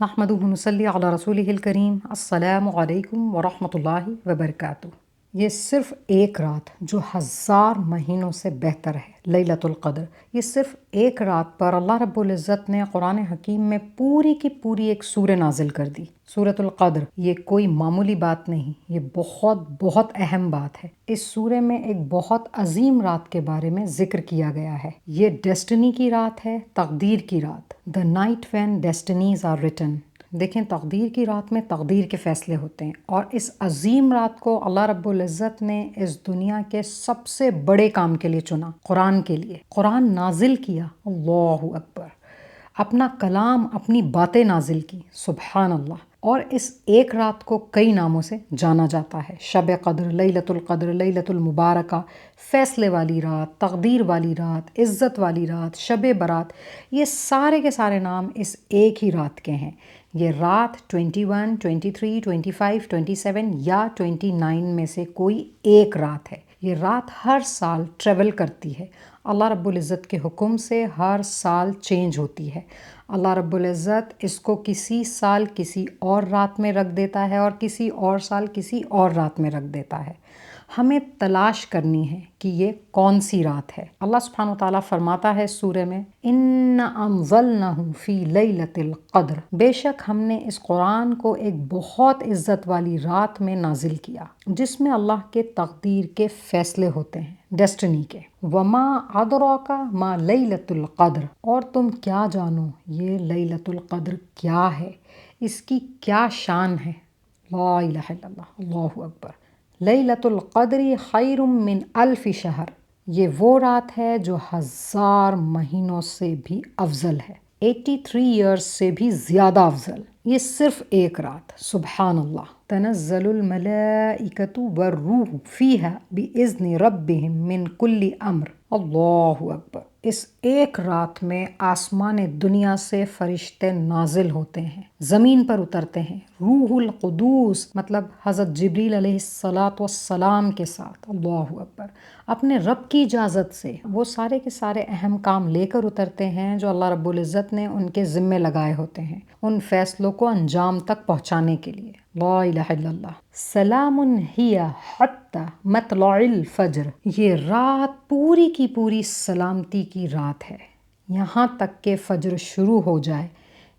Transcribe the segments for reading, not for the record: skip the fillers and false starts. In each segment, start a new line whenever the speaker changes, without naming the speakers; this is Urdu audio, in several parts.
نحمدہ ونصلی علی رسولہ الکریم۔ السلام علیکم ورحمۃ اللہ وبرکاتہ۔ یہ صرف ایک رات جو 1000 مہینوں سے بہتر ہے، لیلۃ القدر، یہ صرف ایک رات پر اللہ رب العزت نے قرآن حکیم میں پوری کی پوری ایک سورہ نازل کر دی، سورۃ القدر۔ یہ کوئی معمولی بات نہیں، یہ بہت بہت اہم بات ہے۔ اس سورہ میں ایک بہت عظیم رات کے بارے میں ذکر کیا گیا ہے۔ یہ ڈیسٹنی کی رات ہے، تقدیر کی رات۔ The night when destinies are written۔ دیکھیں، تقدیر کی رات میں تقدیر کے فیصلے ہوتے ہیں، اور اس عظیم رات کو اللہ رب العزت نے اس دنیا کے سب سے بڑے کام کے لیے چنا، قرآن کے لیے۔ قرآن نازل کیا، اللہ اکبر، اپنا کلام، اپنی باتیں نازل کی، سبحان اللہ۔ اور اس ایک رات کو کئی ناموں سے جانا جاتا ہے: شب قدر، لیلۃ القدر، لیلۃ المبارکہ، فیصلے والی رات، تقدیر والی رات، عزت والی رات، شب برات۔ یہ سارے کے سارے نام اس ایک ہی رات کے ہیں۔ یہ رات 21، 23، 25، 27 یا 29 میں سے کوئی ایک رات ہے۔ یہ رات ہر سال ٹریول کرتی ہے، اللہ رب العزت کے حکم سے ہر سال چینج ہوتی ہے۔ اللہ رب العزت اس کو کسی سال کسی اور رات میں رکھ دیتا ہے، اور کسی اور سال کسی اور رات میں رکھ دیتا ہے۔ ہمیں تلاش کرنی ہے کہ یہ کون سی رات ہے۔ اللہ سبحانہ وتعالیٰ فرماتا ہے سورہ میں: اِنَّا أَنزَلْنَاهُ فِي لَيْلَةِ الْقَدْرِ۔ بے شک ہم نے اس قرآن کو ایک بہت عزت والی رات میں نازل کیا، جس میں اللہ کے تقدیر کے فیصلے ہوتے ہیں، ڈیسٹنی کے۔ وَمَا أَدْرَاكَ مَا لَيْلَةُ الْقَدْرِ۔ اور تم کیا جانو یہ لیلۃ القدر کیا ہے، اس کی کیا شان ہے۔ لا الہ الا اللہ، اللہ اکبر۔ لیلۃ القدر خیر من الف شہر۔ یہ وہ رات ہے جو 1000 مہینوں سے بھی افضل ہے، 83 ایئرز سے بھی زیادہ افضل۔ یہ صرف ایک رات، سبحان اللہ۔ تنزل الملائکۃ والروح فیہا بإذن ربہم من کل امر۔ اللہ اکبر۔ اس ایک رات میں آسمان دنیا سے فرشتے نازل ہوتے ہیں، زمین پر اترتے ہیں، روح القدوس مطلب حضرت جبریل علیہ السلام کے ساتھ، اللہ اکبر، اپنے رب کی اجازت سے وہ سارے کے سارے اہم کام لے کر اترتے ہیں جو اللہ رب العزت نے ان کے ذمے لگائے ہوتے ہیں، ان فیصلوں کو انجام تک پہنچانے کے لیے۔ لا الہ الا اللہ۔ سلام ہی حتی مطلع الفجر۔ یہ رات پوری کی پوری سلامتی کی رات ہے، یہاں تک کہ فجر شروع ہو جائے۔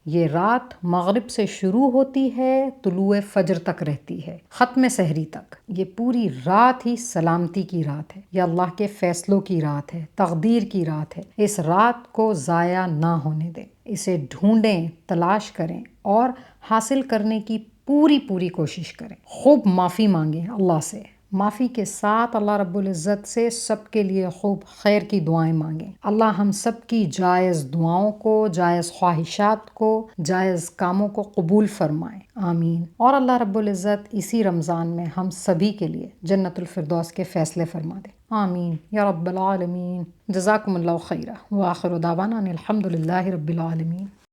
یہ رات مغرب سے شروع ہوتی ہے، طلوع فجر تک رہتی ہے، ختم سحری تک۔ یہ پوری رات ہی سلامتی کی رات ہے، یہ اللہ کے فیصلوں کی رات ہے، تقدیر کی رات ہے۔ اس رات کو ضائع نہ ہونے دیں، اسے ڈھونڈیں، تلاش کریں، اور حاصل کرنے کی پوری پوری کوشش کریں۔ خوب معافی مانگیں اللہ سے، معافی کے ساتھ اللہ رب العزت سے سب کے لیے خوب خیر کی دعائیں مانگیں۔ اللہ ہم سب کی جائز دعاؤں کو، جائز خواہشات کو، جائز کاموں کو قبول فرمائیں، آمین۔ اور اللہ رب العزت اسی رمضان میں ہم سبھی کے لیے جنت الفردوس کے فیصلے فرما دے، آمین یا رب العالمین۔ جزاکم اللہ خیرا، وآخر دعوانا ان الحمد للہ رب العالمین۔